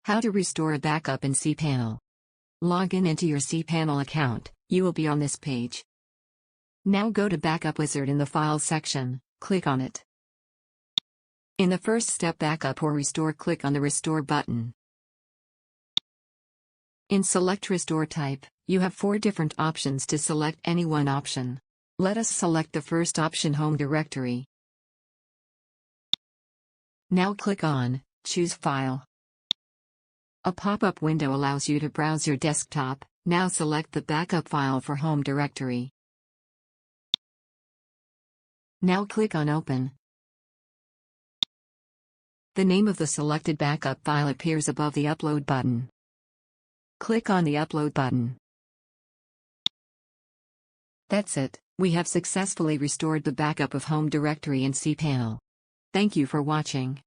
How to restore a backup in cPanel. Log in into your cPanel account, you will be on this page. Now go to Backup Wizard in the Files section, click on it. In the first step Backup or Restore, click on the Restore button. In Select Restore Type, you have 4 different options to select any one option. Let us select the first option, Home Directory. Now click on Choose File. A pop-up window allows you to browse your desktop. Now select the backup file for Home Directory. Now click on Open. The name of the selected backup file appears above the Upload button. Click on the Upload button. That's it, we have successfully restored the backup of Home Directory in cPanel. Thank you for watching.